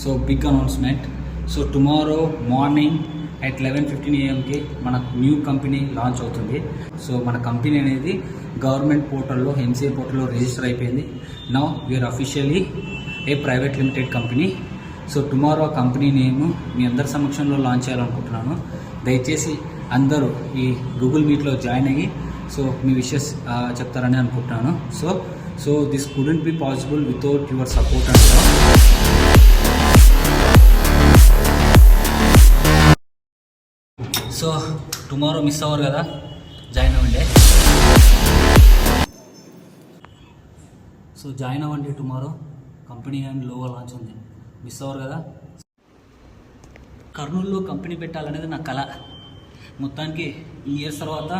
So big announcement. So tomorrow morning at 11:15 AM మన new company launch అవుతుంది. So మన company అనేది government పోర్టల్లో MCA పోర్టల్లో రిజిస్టర్ అయిపోయింది. Now we are officially a private limited company. So tomorrow ఆ company name మీ అందరి సమక్షంలో లాంచ్ చేయాలనుకుంటున్నాను. దయచేసి అందరూ ఈ గూగుల్ మీట్లో జాయిన్ అయ్యి సో మీ విషెస్ చెప్తారని అనుకుంటున్నాను. So this couldn't be possible without your support and so tomorrow miss అవ్వరు కదా, జాయిన్ అవ్వండి. సో జాయిన్ అవ్వండి, tomorrow company and logo launch ఉంది, మిస్ అవ్వరు కదా. కర్నూలులో కంపెనీ పెట్టాలనేది నా కళ. మొత్తానికి ఈ ఇయర్స్ తర్వాత